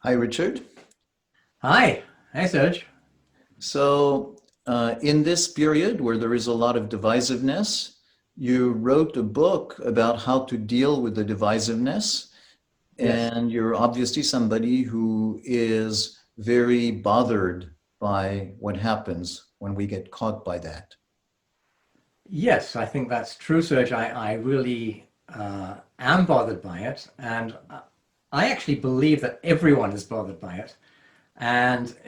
Hi, Richard. Hi. Hey, Serge. In this period where there is a lot of divisiveness, you wrote a book about how to deal with the divisiveness, Yes. and you're obviously somebody who is very bothered by what happens when we get caught by that. Yes, I think that's true, Serge. I really am bothered by it. And I actually believe that everyone is bothered by it,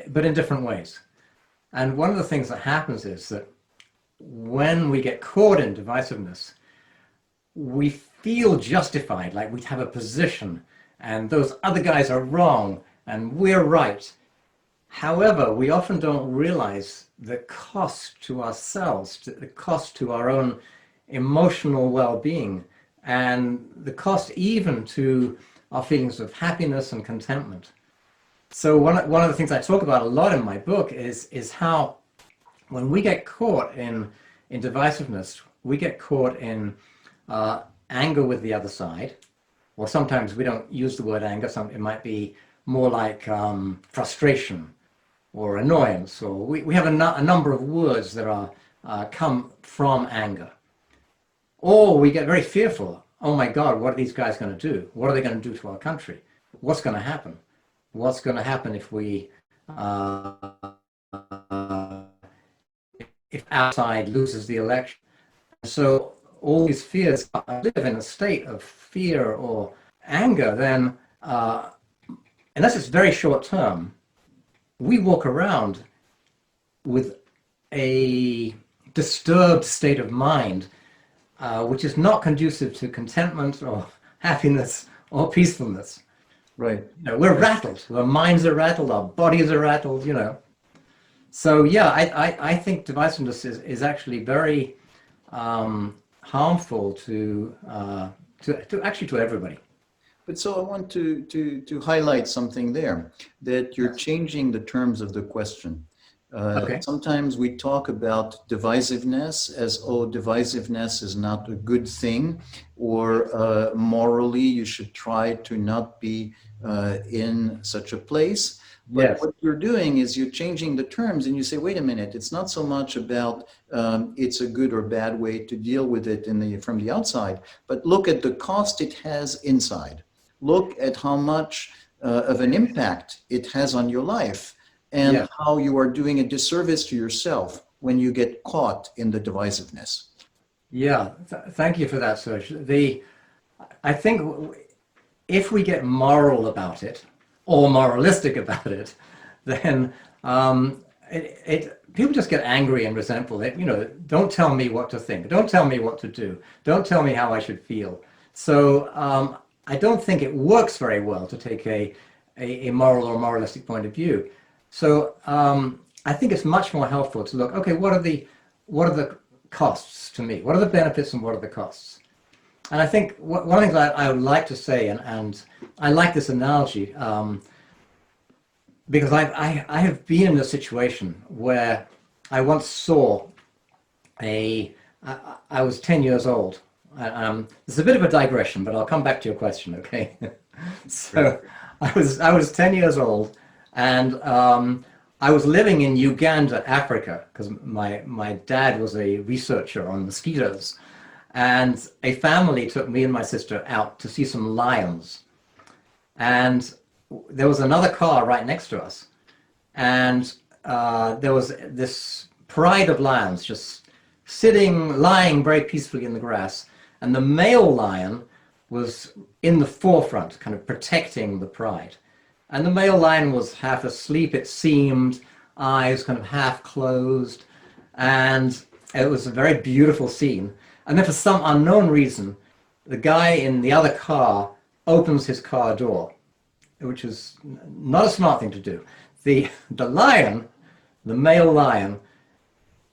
but in different ways. And one of the things that happens is that when we get caught in divisiveness, we feel justified, like we have a position, and those other guys are wrong, and we're right. However, we often don't realize the cost to ourselves, the cost to our own emotional well-being, and the cost even to our feelings of happiness and contentment. So one of the things I talk about a lot in my book is how when we get caught in divisiveness, we get caught in anger with the other side, or sometimes we don't use the word anger. It might be more like frustration or annoyance, or we have a number of words that are come from anger. Or we get very fearful. Oh my God, what are these guys going to do? What are they going to do to our country? What's going to happen? What's going to happen uh, if our side loses the election? So all these fears, I live in a state of fear or anger, then unless it's very short term, we walk around with a disturbed state of mind, which is not conducive to contentment or happiness or peacefulness. Right. We're rattled. Our minds are rattled. Our bodies are rattled. So yeah, I think divisiveness is actually very harmful to actually to everybody. But so I want to highlight something there, that you're Yes. changing the terms of the question. Okay. Sometimes we talk about divisiveness as, oh, divisiveness is not a good thing, or morally you should try to not be in such a place. But Yes. what you're doing is you're changing the terms and you say, wait a minute, it's not so much about it's a good or bad way to deal with it from the outside, but look at the cost it has inside. Look at how much of an impact it has on your life and Yeah. how you are doing a disservice to yourself when you get caught in the divisiveness. Yeah. Thank you for that, Serge. I think if we get moral about it or moralistic about it, then people just get angry and resentful. Don't tell me what to think. Don't tell me what to do. Don't tell me how I should feel. So I don't think it works very well to take a moral or moralistic point of view. So I think it's much more helpful to look, okay, what are the costs to me? What are the benefits and what are the costs? And I think one of the things I would like to say, and I like this analogy, because I have been in a situation where I once saw I was 10 years old. It's a bit of a digression, but I'll come back to your question, okay? So I was 10 years old, and I was living in Uganda, Africa, because my dad was a researcher on mosquitoes, and a family took me and my sister out to see some lions, and there was another car right next to us, and there was this pride of lions just lying very peacefully in the grass, and the male lion was in the forefront, kind of protecting the pride. And the male lion was half asleep, it seemed, eyes kind of half closed, and it was a very beautiful scene. And then for some unknown reason, the guy in the other car opens his car door, which is not a smart thing to do. The lion, the male lion,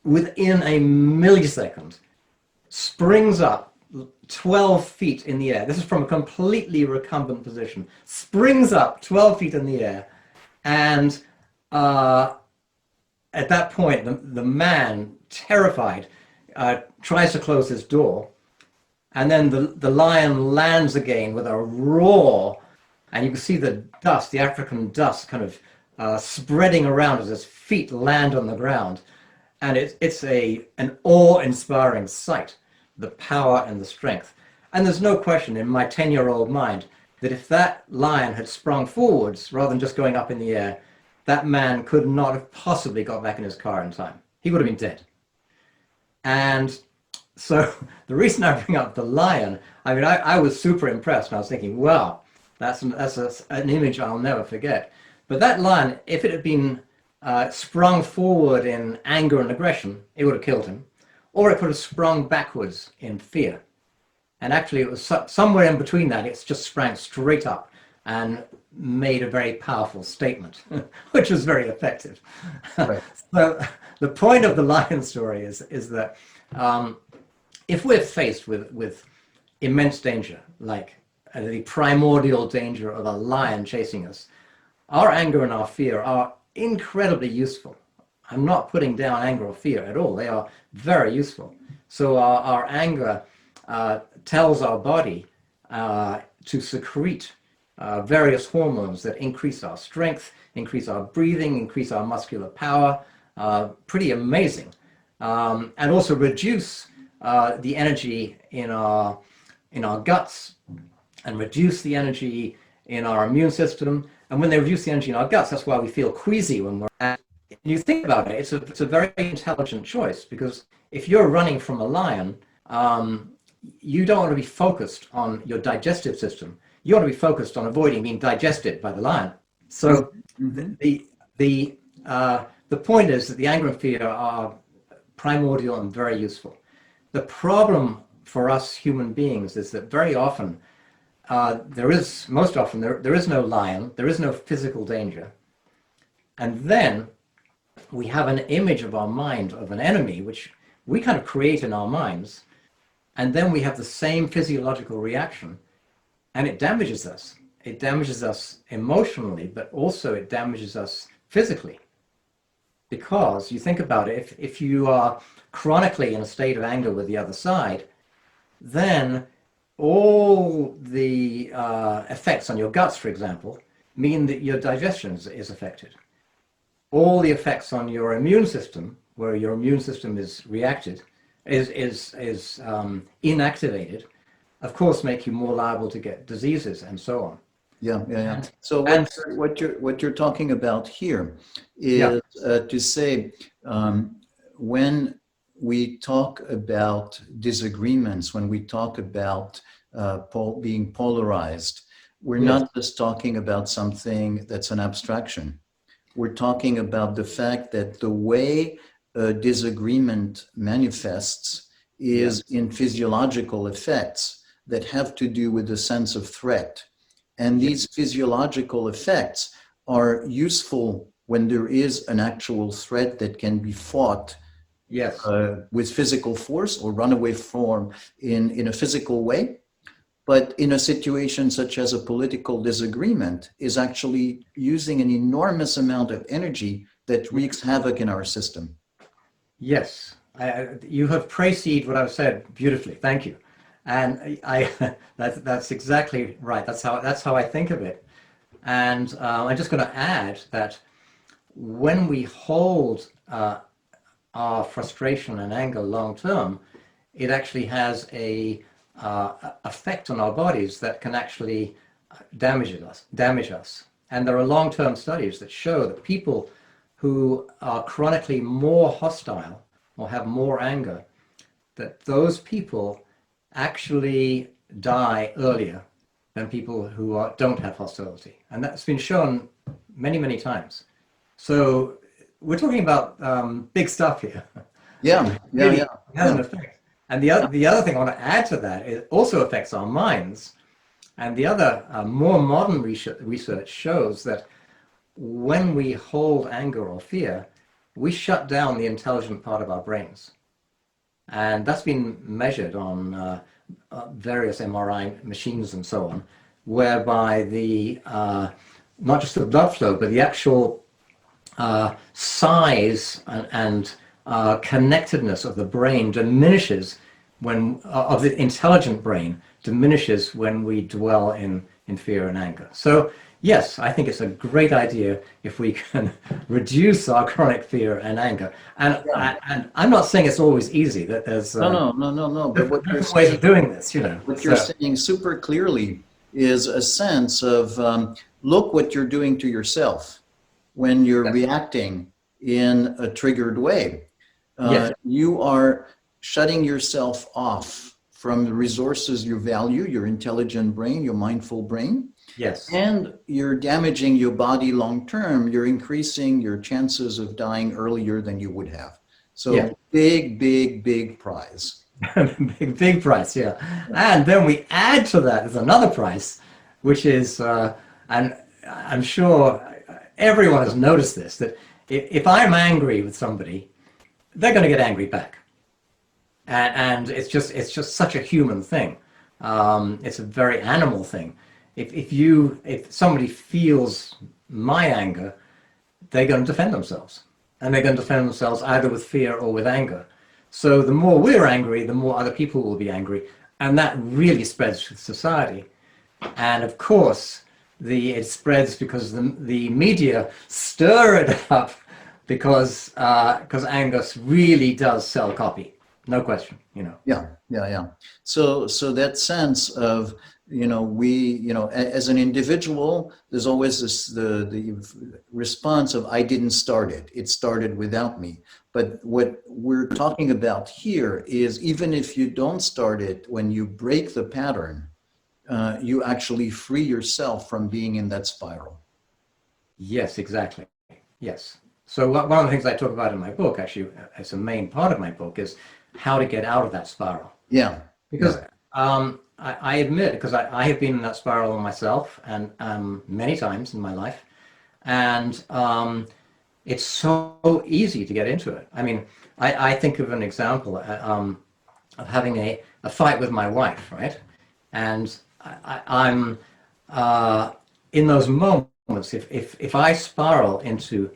within a millisecond, springs up 12 feet in the air. This is from a completely recumbent position. Springs up 12 feet in the air. And at that point, the man, terrified, tries to close his door. And then the lion lands again with a roar. and you can see the dust, the African dust, kind of spreading around as his feet land on the ground. And it's an awe-inspiring sight, the power and the strength. And there's no question in my 10-year-old mind that if that lion had sprung forwards rather than just going up in the air, that man could not have possibly got back in his car in time. He would have been dead. And so the reason I bring up the lion, I mean, I was super impressed, and I was thinking, wow, that's an image I'll never forget. But that lion, if it had been sprung forward in anger and aggression, it would have killed him. Or it could have sprung backwards in fear. And actually, it was somewhere in between that. It's just sprang straight up and made a very powerful statement, which was very effective. Right. So the point of the lion story is that if we're faced with immense danger, like the primordial danger of a lion chasing us, our anger and our fear are incredibly useful. I'm not putting down anger or fear at all. They are very useful. So our anger tells our body to secrete various hormones that increase our strength, increase our breathing, increase our muscular power. Pretty amazing. And also reduce the energy in our guts, and reduce the energy in our immune system. And when they reduce the energy in our guts, that's why we feel queasy when we're at. You think about it, it's a very intelligent choice, because if you're running from a lion, you don't want to be focused on your digestive system. You want to be focused on avoiding being digested by the lion. So the point is that the anger and fear are primordial and very useful. The problem for us human beings is that very often, most often there is no lion, there is no physical danger. And then we have an image of our mind of an enemy, which we kind of create in our minds. And then we have the same physiological reaction, and it damages us. It damages us emotionally, but also it damages us physically. Because you think about it, if you are chronically in a state of anger with the other side, then all the effects on your guts, for example, mean that your digestion is affected. All the effects on your immune system, where your immune system is reacted, is inactivated, of course, make you more liable to get diseases and so on. Yeah. So what you're talking about here is to say, when we talk about disagreements, when we talk about being polarized, we're not just talking about something that's an abstraction. We're talking about the fact that the way disagreement manifests is in physiological effects that have to do with the sense of threat. And these physiological effects are useful when there is an actual threat that can be fought with physical force or run away from in a physical way. But in a situation such as a political disagreement is actually using an enormous amount of energy that wreaks havoc in our system. Yes, you have précised what I've said beautifully. Thank you. And that's exactly right. That's how I think of it. And I'm just going to add that when we hold our frustration and anger long term, it actually has a effect on our bodies that can actually damage us. And there are long-term studies that show that people who are chronically more hostile or have more anger, that those people actually die earlier than people who don't have hostility. And that's been shown many, many times. So we're talking about big stuff here. Yeah. It has an effect. And the other thing I want to add to that, it also affects our minds. And the other more modern research shows that when we hold anger or fear, we shut down the intelligent part of our brains. And that's been measured on various MRI machines and so on, whereby the not just the blood flow, but the actual size and connectedness of the brain diminishes of the intelligent brain diminishes when we dwell in in fear and anger. So yes, I think it's a great idea if we can reduce our chronic fear and anger. And, Yeah. and I'm not saying it's always easy, that there's No. But different ways of doing this, you know. what you're saying super clearly is a sense of look what you're doing to yourself when you're Yes. reacting in a triggered way. Yes. You are shutting yourself off from the resources you value, your intelligent brain, your mindful brain, Yes. and you're damaging your body long term. You're increasing your chances of dying earlier than you would have. Yeah. So big prize. Big price, yeah. And then we add to that as another price, which is, and I'm sure everyone has noticed this, that if I'm angry with somebody, they're going to get angry back. And it's just such a human thing. It's a very animal thing. If somebody feels my anger, they're going to defend themselves. And they're going to defend themselves either with fear or with anger. So the more we're angry, the more other people will be angry. And that really spreads through society. And of course, it spreads because the media stir it up because anger really does sell copy. No question, you know. Yeah. So that sense of, as an individual, there's always the response of I didn't start it. It started without me. But what we're talking about here is even if you don't start it, when you break the pattern, you actually free yourself from being in that spiral. Yes, exactly. Yes. So one of the things I talk about in my book, actually, as a main part of my book, is how to get out of that spiral. Yeah. Because I admit, because I have been in that spiral myself, and many times in my life, and it's so easy to get into it. I mean, I think of an example of having a fight with my wife, right? And I'm in those moments, if I spiral into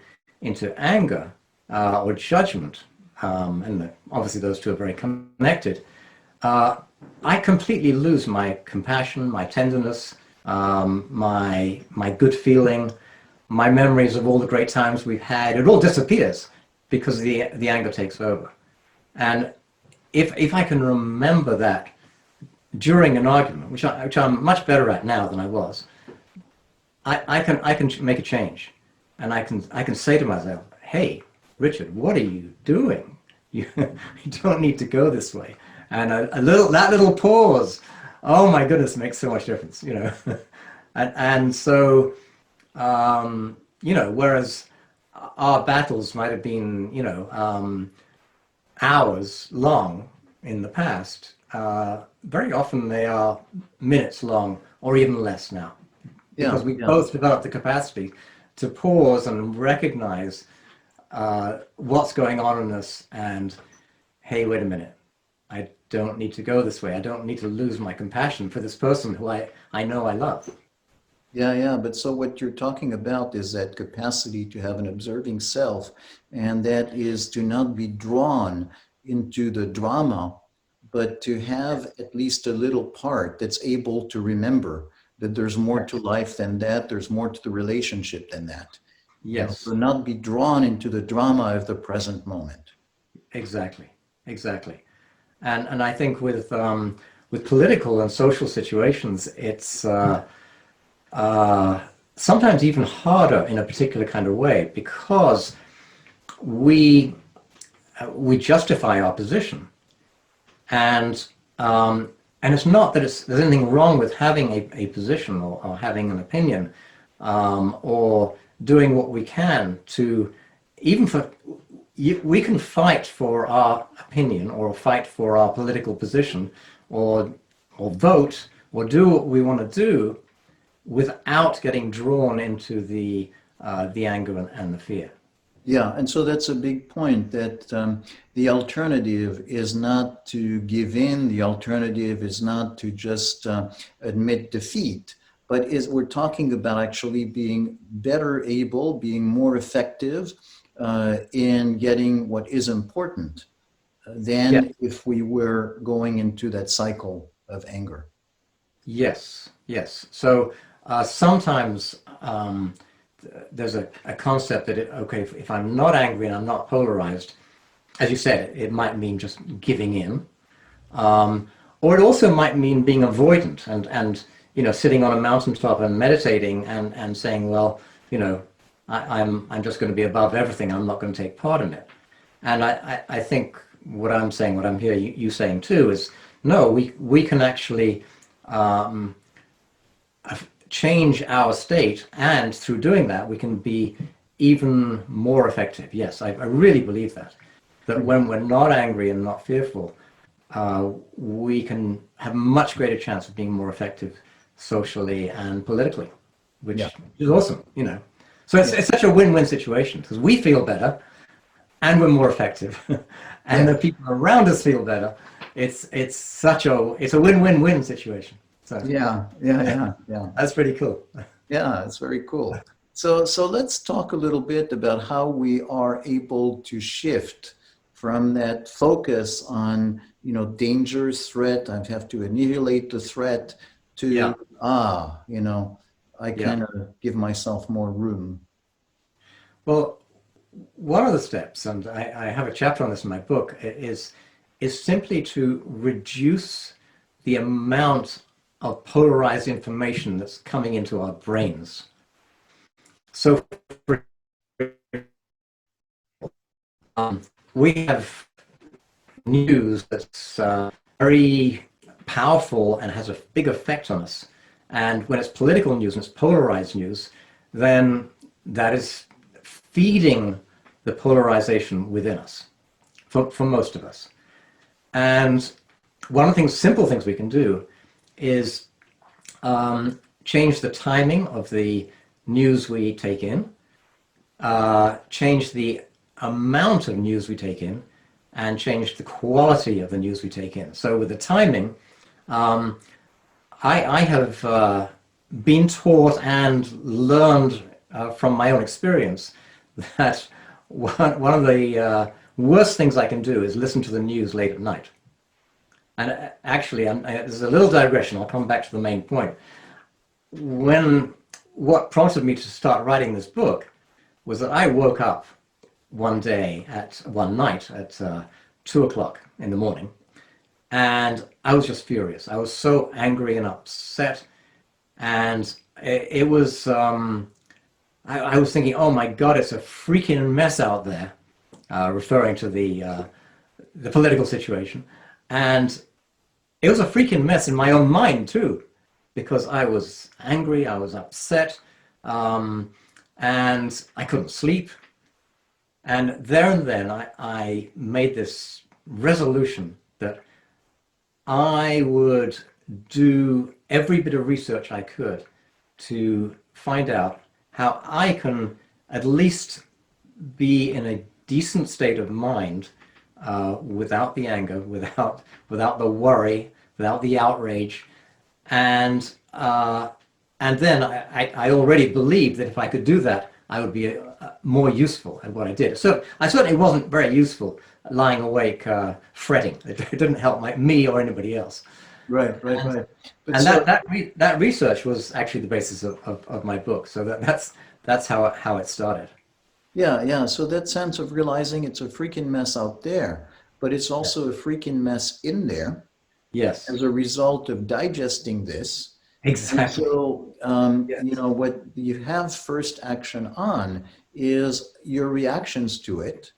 anger or judgment, and obviously those two are very connected, I completely lose my compassion, my tenderness, my good feeling, my memories of all the great times we've had. It all disappears because the anger takes over. And if I can remember that during an argument, which I'm much better at now than I was, I can make a change, and I can say to myself, "Hey, Richard, what are you doing? You don't need to go this way." And that little pause, oh my goodness, makes so much difference, you know. and so whereas our battles might have been hours long in the past, very often they are minutes long or even less now, because we both developed the capacity to pause and recognize what's going on in us, and hey, wait a minute, I don't need to go this way. I don't need to lose my compassion for this person who I know I love. Yeah. But so what you're talking about is that capacity to have an observing self, and that is to not be drawn into the drama, but to have at least a little part that's able to remember that there's more to life than that. There's more to the relationship than that. Yes. So not be drawn into the drama of the present moment. Exactly. And I think with political and social situations, it's sometimes even harder in a particular kind of way, because we justify our position, and it's not that there's anything wrong with having a position or having an opinion, or doing what we can to, we can fight for our opinion or fight for our political position, or vote or do what we want to do without getting drawn into the anger and the fear. Yeah, and so that's a big point, that the alternative is not to give in. The alternative is not to just admit defeat, but we're talking about actually being better able, being more effective in getting what is important than if we were going into that cycle of anger. Yes, Yes. So sometimes there's a concept that, okay, if I'm not angry and I'm not polarized, as you said, it might mean just giving in. Or it also might mean being avoidant and sitting on a mountaintop and meditating and saying, well, I'm just going to be above everything. I'm not going to take part in it. And I think what I'm saying, what I'm hearing you saying too, is no, we can actually change our state, and through doing that, we can be even more effective. Yes, I really believe that when we're not angry and not fearful, we can have a much greater chance of being more effective socially and politically, which is awesome, So it's such a win-win situation because we feel better and we're more effective, and the people around us feel better. It's a win-win-win situation. So Yeah. that's pretty cool. Yeah, it's very cool. So let's talk a little bit about how we are able to shift from that focus on, danger, threat, I have to annihilate the threat, to, I kind of give myself more room. Well, one of the steps, and I have a chapter on this in my book, is simply to reduce the amount of polarized information that's coming into our brains. So we have news that's very powerful and has a big effect on us. And when it's political news and it's polarized news, then that is feeding the polarization within us, for most of us. And one of the simple things we can do is change the timing of the news we take in, change the amount of news we take in, and change the quality of the news we take in. So with the timing, I have been taught and learned from my own experience that one of the worst things I can do is listen to the news late at night. And actually, there's a little digression. I'll come back to the main point. What prompted me to start writing this book was that I woke up one night at 2 o'clock in the morning, and I was just furious. I was so angry and upset, and it was. I was thinking, oh my God, it's a freaking mess out there, referring to the political situation, and it was a freaking mess in my own mind too, because I was angry, I was upset, and I couldn't sleep. And there and then I made this resolution that I would do every bit of research I could to find out how I can at least be in a decent state of mind without the anger, without the worry, without the outrage, and then I already believed that if I could do that, I would be more useful at what I did. So I certainly wasn't very useful lying awake fretting. It didn't help me or anybody else. Right. But and that research was actually the basis of my book. So that's how it started. Yeah. So that sense of realizing it's a freaking mess out there, but it's also a freaking mess in there. Yes. As a result of digesting this. Exactly. And so, what you have first action on is your reactions to it.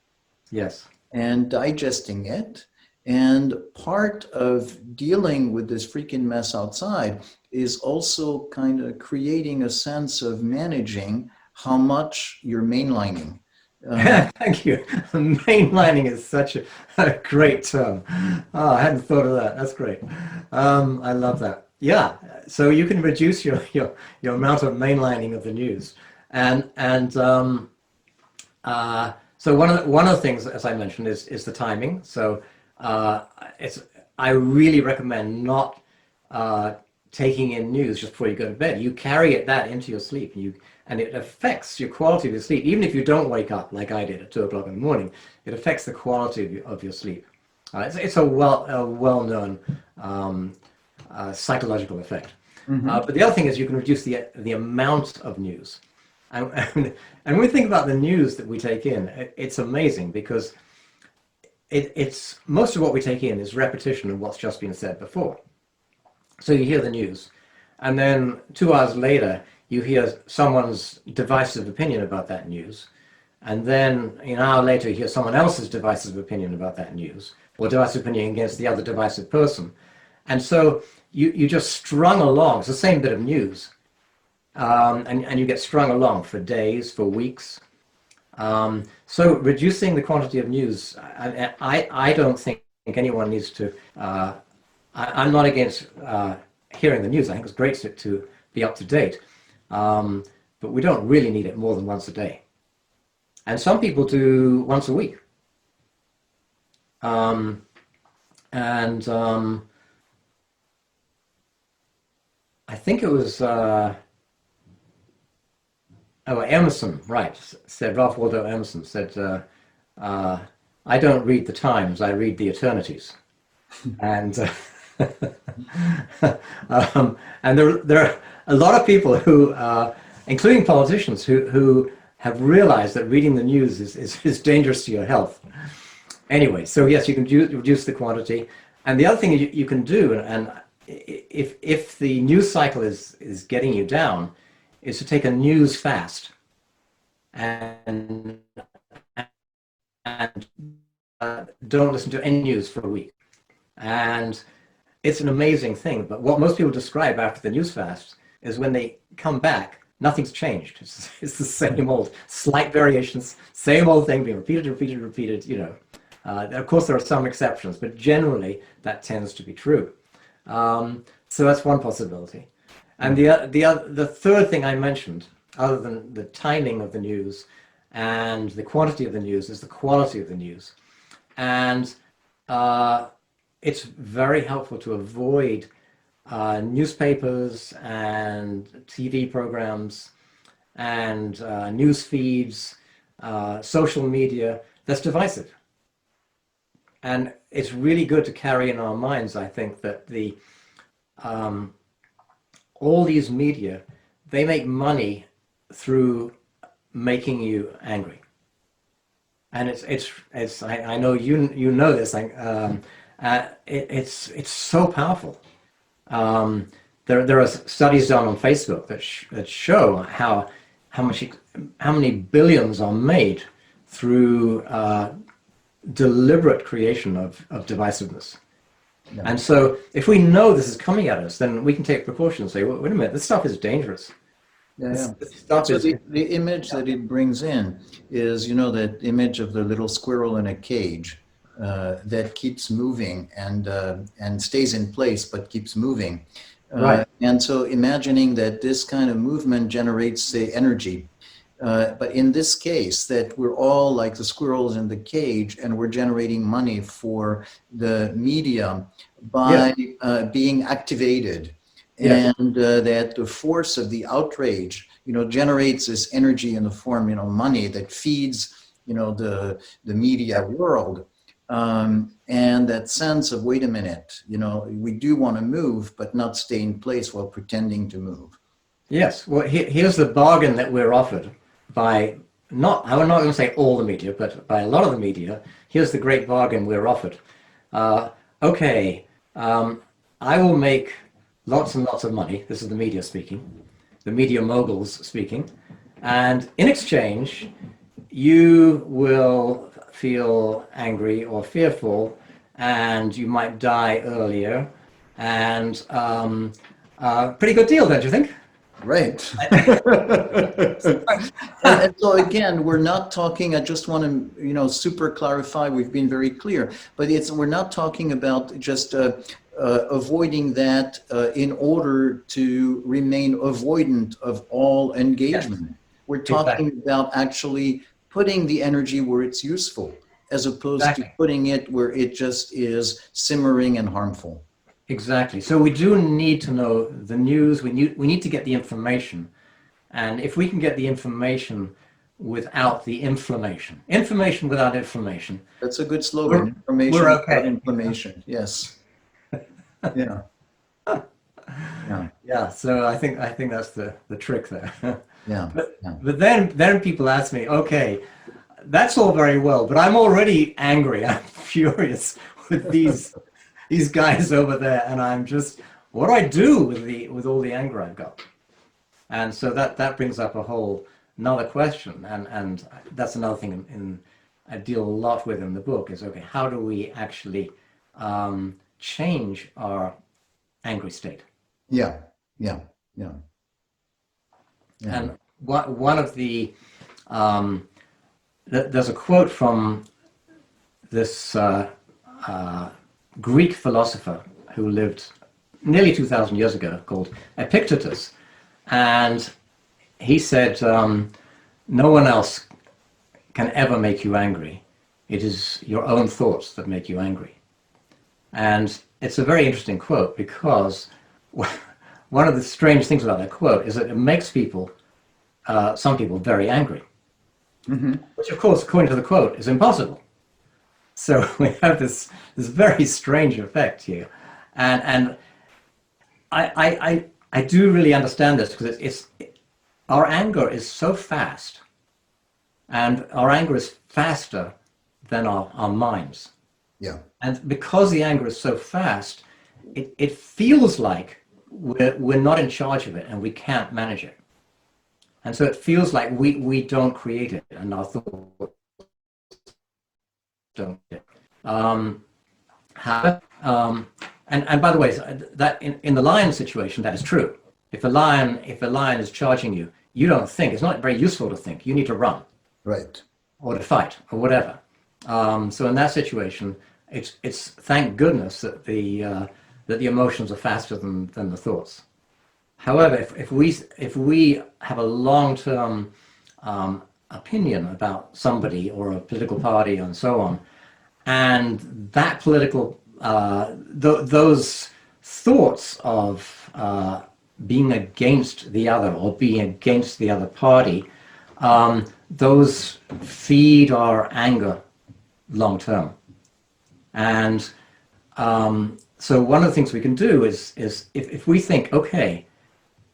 Yes. And digesting it. And part of dealing with this freaking mess outside is also kind of creating a sense of managing how much you're mainlining. Thank you. Mainlining is such a great term. Oh, I hadn't thought of that. That's great. I love that. Yeah. So you can reduce your amount of mainlining of the news, and so one of the things, as I mentioned, is the timing. So I really recommend not taking in news just before you go to bed. You carry that into your sleep, and it affects your quality of your sleep. Even if you don't wake up like I did at 2 o'clock in the morning, it affects the quality of your sleep. It's a well-known psychological effect. But the other thing is you can reduce the amount of news. And when we think about the news that we take in, it's amazing because it's most of what we take in is repetition of what's just been said before. So you hear the news, and then 2 hours later, you hear someone's divisive opinion about that news. And then an hour later, you hear someone else's divisive opinion about that news, or divisive opinion against the other divisive person. And so you just strung along. It's the same bit of news. And you get strung along for days, for weeks. So reducing the quantity of news, I don't think anyone needs to, I'm not against hearing the news. I think it's great to be up to date. But we don't really need it more than once a day. And some people do once a week. I think it was, Emerson, right, said, Ralph Waldo Emerson said, I don't read the times, I read the eternities. And and there are a lot of people who, including politicians, who have realized that reading the news is dangerous to your health. Anyway, so yes, you can reduce the quantity. And the other thing you can do, and if the news cycle is getting you down, is to take a news fast and don't listen to any news for a week. And it's an amazing thing. But what most people describe after the news fast is when they come back, nothing's changed. It's the same old, slight variations, same old thing being repeated, you know. Of course, there are some exceptions, but generally that tends to be true. So that's one possibility. And the third thing I mentioned, other than the timing of the news and the quantity of the news, is the quality of the news. And it's very helpful to avoid newspapers and TV programs and news feeds, social media that's divisive. And it's really good to carry in our minds, I think, that all these media, they make money through making you angry. And it's I know you know this. It's so powerful. There are studies done on Facebook that show how many billions are made through deliberate creation of divisiveness. Yeah. And so if we know this is coming at us, then we can take precautions and say, well, wait a minute, this stuff is dangerous. Yeah. So the image that it brings in is, you know, that image of the little squirrel in a cage that keeps moving and stays in place but keeps moving. Right. And so imagining that this kind of movement generates the energy. But in this case, that we're all like the squirrels in the cage, and we're generating money for the media by being activated, and that the force of the outrage, you know, generates this energy in the form, you know, money that feeds, you know, the media world, and that sense of, wait a minute, you know, we do want to move, but not stay in place while pretending to move. Yes. Well, here's the bargain that we're offered by I'm not going to say all the media, but by a lot of the media. Here's the great bargain we're offered. Okay, I will make lots and lots of money. This is the media speaking, the media moguls speaking. And in exchange, you will feel angry or fearful, and you might die earlier. And pretty good deal, don't you think? Right. and so again, we're not talking, I just want to, you know, super clarify, we've been very clear, but we're not talking about just avoiding that in order to remain avoidant of all engagement. Yes. We're talking about actually putting the energy where it's useful, as opposed to putting it where it just is simmering and harmful. Exactly. So we do need to know the news. We need to get the information, and if we can get the information without the inflammation, information without inflammation. That's a good slogan. Information without inflammation. Yes. Yeah. Yeah. Yeah, so I think that's the trick there. Yeah. But Yeah. then people ask me, okay, that's all very well, but I'm already angry. I'm furious with these guys over there, and I'm just, what do I do with all the anger I've got? And so that brings up a whole another question, and that's another thing I deal a lot with in the book is, okay, how do we actually change our angry state? Yeah. Yeah. Yeah. Yeah. And one of the there's a quote from this Greek philosopher who lived nearly 2,000 years ago called Epictetus, and he said, no one else can ever make you angry. It is your own thoughts that make you angry. And it's a very interesting quote because one of the strange things about that quote is that it makes people, some people, very angry. Mm-hmm. Which, of course, according to the quote, is impossible. So we have this very strange effect here. And I do really understand this because our anger is so fast, and our anger is faster than our minds. Yeah. And because the anger is so fast, it feels like we're not in charge of it and we can't manage it. And so it feels like we don't create it and our thoughts don't. And by the way, that in the lion situation, that is true. If a lion is charging you, you don't think. It's not very useful to think. You need to run. Right. Or to fight, or whatever. So in that situation, it's thank goodness that the emotions are faster than the thoughts. However, if we have a long-term opinion about somebody or a political party and so on, and that political those thoughts of being against the other or being against the other party, those feed our anger long term. And so one of the things we can do is if we think, okay,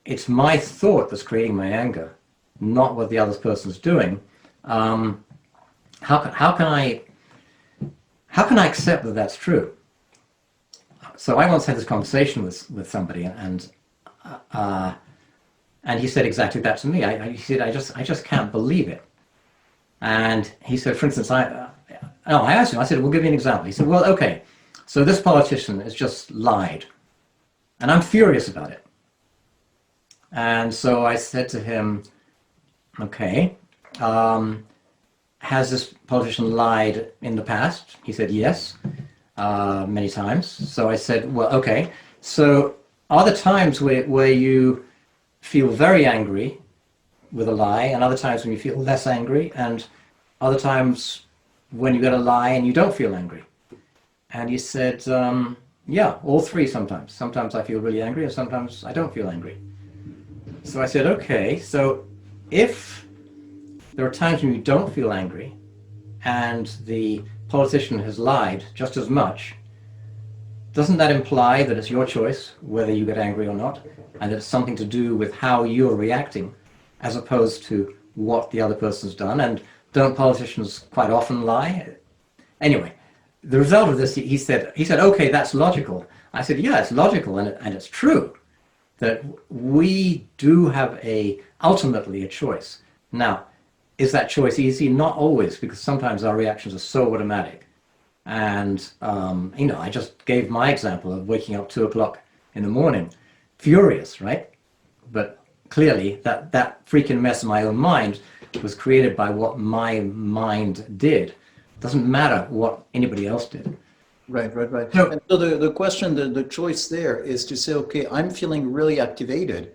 it's my thought that's creating my anger, not what the other person's doing, how can I accept that that's true? So I once had this conversation with somebody, and he said exactly that to me. He said, I just can't believe it. And he said, for instance, I asked him, I said, we'll give you an example. He said, well, okay, so this politician has just lied, and I'm furious about it. And so I said to him, okay, has this politician lied in the past? He said, yes, many times. So I said, well, okay, so are there times where you feel very angry with a lie, and other times when you feel less angry, and other times when you get a lie and you don't feel angry? And he said, yeah, all three sometimes. Sometimes I feel really angry and sometimes I don't feel angry. So I said, okay, so if there are times when you don't feel angry and the politician has lied just as much, doesn't that imply that it's your choice whether you get angry or not, and that it's something to do with how you're reacting as opposed to what the other person's done? And don't politicians quite often lie? Anyway, the result of this, he said, okay, that's logical. I said, yeah, it's logical, and it's true that we do have ultimately a choice. Now, is that choice easy? Not always, because sometimes our reactions are so automatic. And, I just gave my example of waking up 2 o'clock in the morning, furious, right? But clearly that freaking mess in my own mind was created by what my mind did. It doesn't matter what anybody else did. Right. So, And so the question, the choice there is to say, okay, I'm feeling really activated,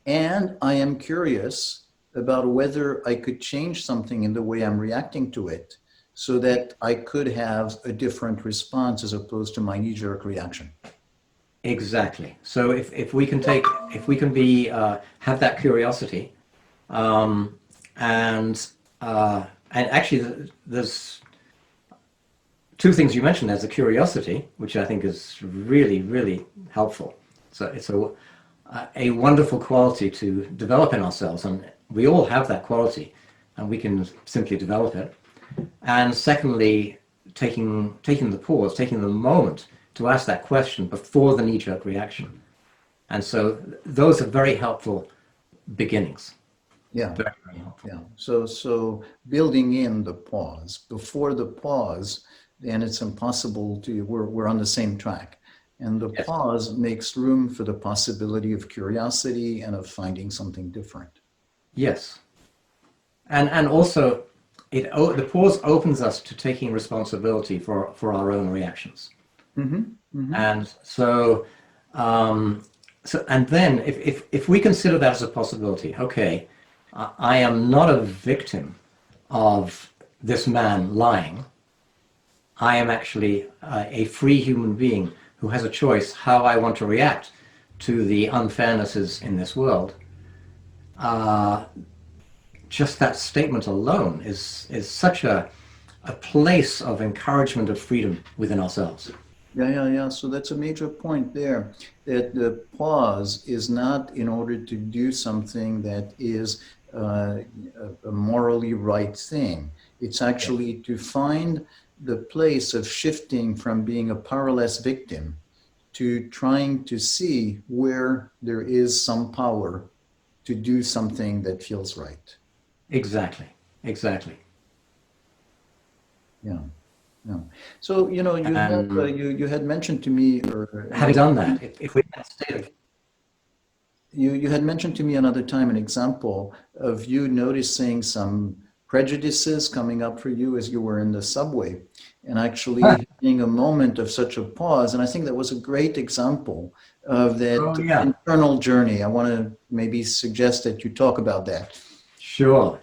and I am curious about whether I could change something in the way I'm reacting to it so that I could have a different response as opposed to my knee-jerk reaction. exactly. So if we can have that curiosity, and actually there's two things you mentioned. There's the curiosity, which I think is really, really helpful. So a wonderful quality to develop in ourselves, and we all have that quality, and we can simply develop it. And secondly, taking the pause, taking the moment to ask that question before the knee-jerk reaction. And so those are very helpful beginnings. Yeah. Very, very helpful. Yeah. So building in the pause. Before the pause, then it's impossible to, we're on the same track. And the Yes. pause makes room for the possibility of curiosity and of finding something different. Yes. And also, the pause opens us to taking responsibility for our own reactions. Mm-hmm. Mm-hmm. And so, and then if we consider that as a possibility, okay, I am not a victim of this man lying. I am actually a free human being who has a choice how I want to react to the unfairnesses in this world. Just that statement alone is such a place of encouragement of freedom within ourselves. Yeah. So that's a major point there, that the pause is not in order to do something that is a morally right thing. It's actually to find the place of shifting from being a powerless victim to trying to see where there is some power to do something that feels right. Exactly. Yeah. So, you had mentioned to me, or having done that, if we're in that state of you had mentioned to me another time an example of you noticing some prejudices coming up for you as you were in the subway, and actually having a moment of such a pause. And I think that was a great example of that internal journey. I want to maybe suggest that you talk about that. Sure.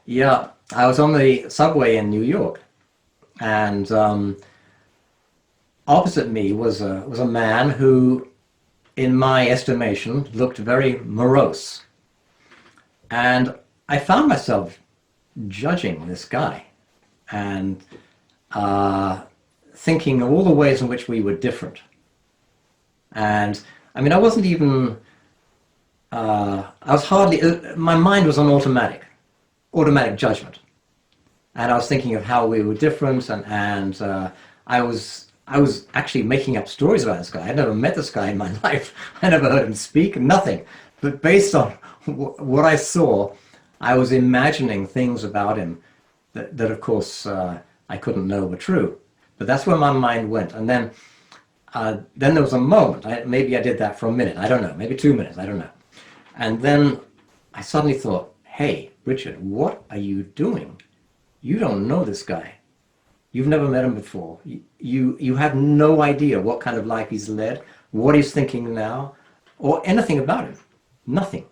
Yeah, I was on the subway in New York, and opposite me was a man who, in my estimation, looked very morose. And I found myself judging this guy and thinking of all the ways in which we were different. And I mean, I wasn't even, I was hardly, my mind was on automatic judgment. And I was thinking of how we were different, and I was actually making up stories about this guy. I'd never met this guy in my life. I never heard him speak, nothing. But based on what I saw, I was imagining things about him that of course, I couldn't know were true. But that's where my mind went. And then there was a moment. Maybe I did that for a minute. I don't know. Maybe 2 minutes. I don't know. And then I suddenly thought, hey, Richard, what are you doing? You don't know this guy. You've never met him before. You have no idea what kind of life he's led, what he's thinking now, or anything about him. Nothing.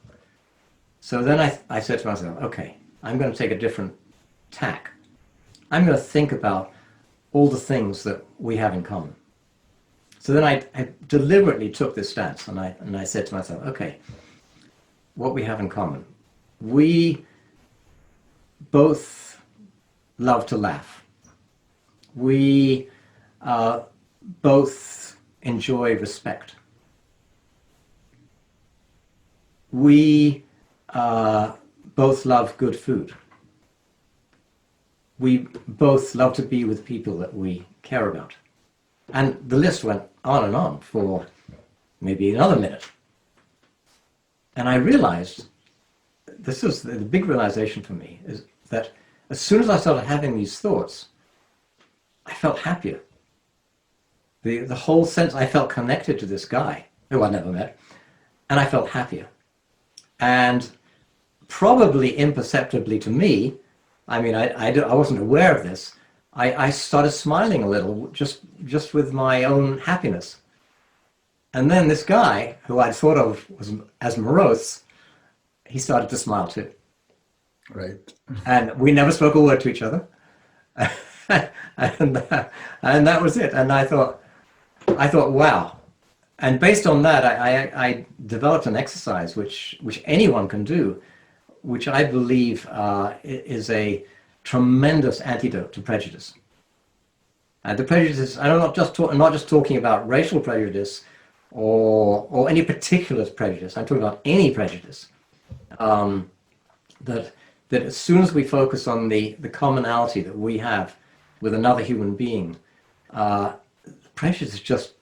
So then I said to myself, okay, I'm going to take a different tack. I'm going to think about all the things that we have in common. So then I deliberately took this stance, and I said to myself, okay, what we have in common. We both love to laugh. We both enjoy respect. We both love good food. We both love to be with people that we care about. And the list went on and on for maybe another minute. And I realized, this is the big realization for me, is that as soon as I started having these thoughts, I felt happier. The whole sense, I felt connected to this guy, who I never met, and I felt happier. And probably imperceptibly to me, I mean, I wasn't aware of this, I started smiling a little, just with my own happiness. And then this guy, who I thought of as morose, he started to smile too. Right. And we never spoke a word to each other. and that was it. And I thought, wow. And based on that, I developed an exercise which anyone can do, which I believe is a tremendous antidote to prejudice. And the prejudice, I'm not just talking about racial prejudice, or any particular prejudice. I'm talking about any prejudice. That as soon as we focus on the commonality that we have with another human being, prejudice just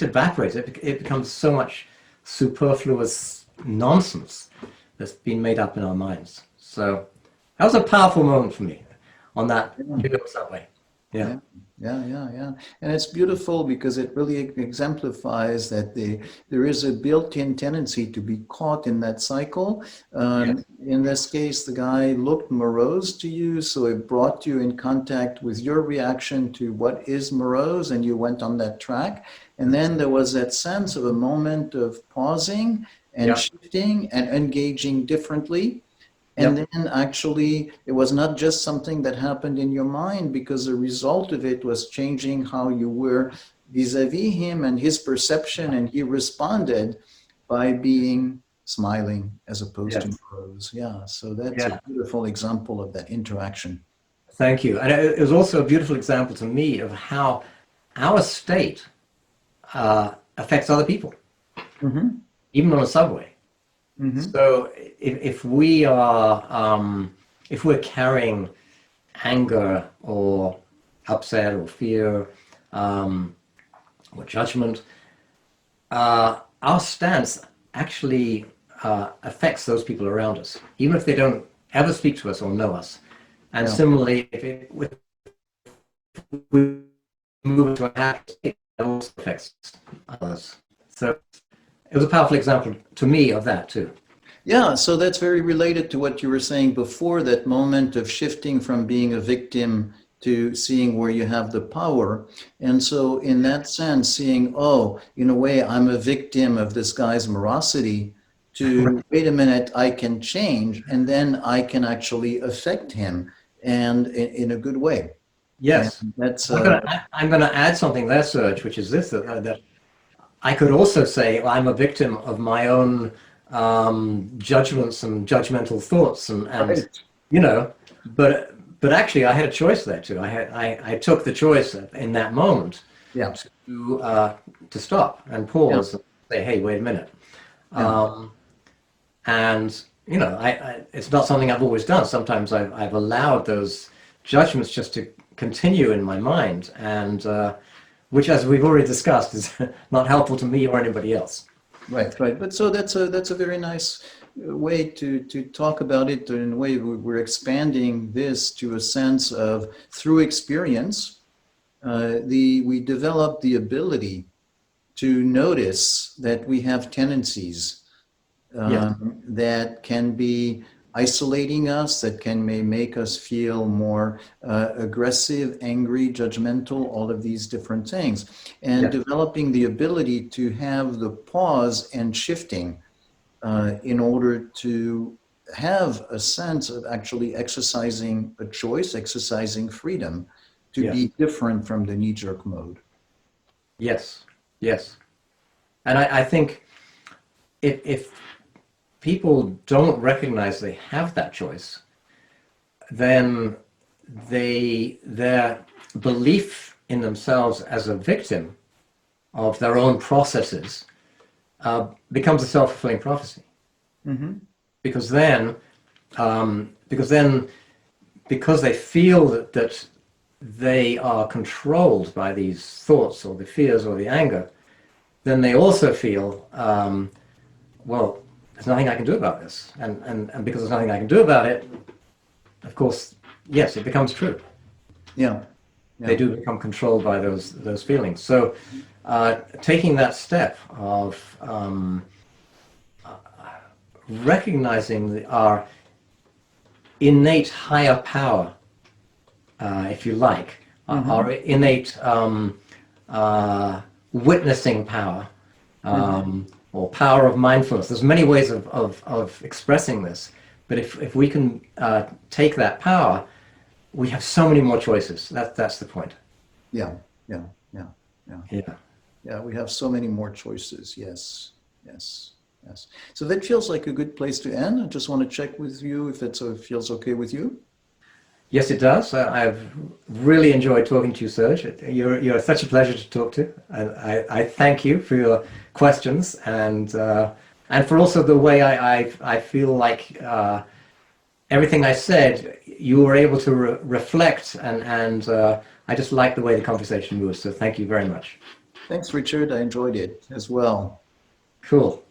evaporates. It becomes so much superfluous nonsense that's been made up in our minds. So that was a powerful moment for me on that subway. Yeah. Yeah. And it's beautiful because it really exemplifies that there is a built-in tendency to be caught in that cycle. In this case, the guy looked morose to you, so it brought you in contact with your reaction to what is morose, and you went on that track. And then there was that sense of a moment of pausing and shifting and engaging differently. And then actually, it was not just something that happened in your mind, because the result of it was changing how you were vis-a-vis him and his perception, and he responded by being smiling as opposed to morose. Yeah, so that's a beautiful example of that interaction. Thank you. And it was also a beautiful example to me of how our state affects other people, even on a subway. So if we are, if we're carrying anger or upset or fear or judgment, our stance actually affects those people around us, even if they don't ever speak to us or know us. And similarly, if we move to a happy state, that also affects others. So it was a powerful example to me of that too. Yeah, so that's very related to what you were saying before, that moment of shifting from being a victim to seeing where you have the power. And so in that sense, seeing, oh, in a way, I'm a victim of this guy's morosity, to wait a minute, I can change, and then I can actually affect him, and in a good way. Yes. And that's I'm going to add something there, Serge, which is this, that I could also say, well, I'm a victim of my own judgments and judgmental thoughts, and you know, but actually I had a choice there too. I took the choice in that moment to stop and pause and say, hey, wait a minute. And you know, it's not something I've always done. Sometimes I've allowed those judgments just to continue in my mind, and which, as we've already discussed, is not helpful to me or anybody else. Right. But so that's a very nice way to talk about it. In a way, we're expanding this to a sense of, through experience, we develop the ability to notice that we have tendencies that can be isolating us, that may make us feel more aggressive, angry, judgmental, all of these different things. And developing the ability to have the pause and shifting in order to have a sense of actually exercising a choice, exercising freedom to be different from the knee-jerk mode. Yes. And I think if people don't recognize they have that choice, then their belief in themselves as a victim of their own processes becomes a self-fulfilling prophecy. Because then because they feel that they are controlled by these thoughts or the fears or the anger, then they also feel, well, there's nothing I can do about this. And because there's nothing I can do about it, of course, yes, it becomes true. Yeah. They do become controlled by those feelings. So taking that step of recognizing our innate higher power, if you like, our innate witnessing power, or power of mindfulness. There's many ways of expressing this, but if we can take that power, we have so many more choices. That's the point. Yeah. We have so many more choices. Yes. So that feels like a good place to end. I just want to check with you if it feels okay with you. Yes, it does. I've really enjoyed talking to you, Serge. You're such a pleasure to talk to. I thank you for your questions and for also the way I feel like everything I said, you were able to reflect, and I just like the way the conversation moves. So thank you very much. Thanks, Richard. I enjoyed it as well. Cool.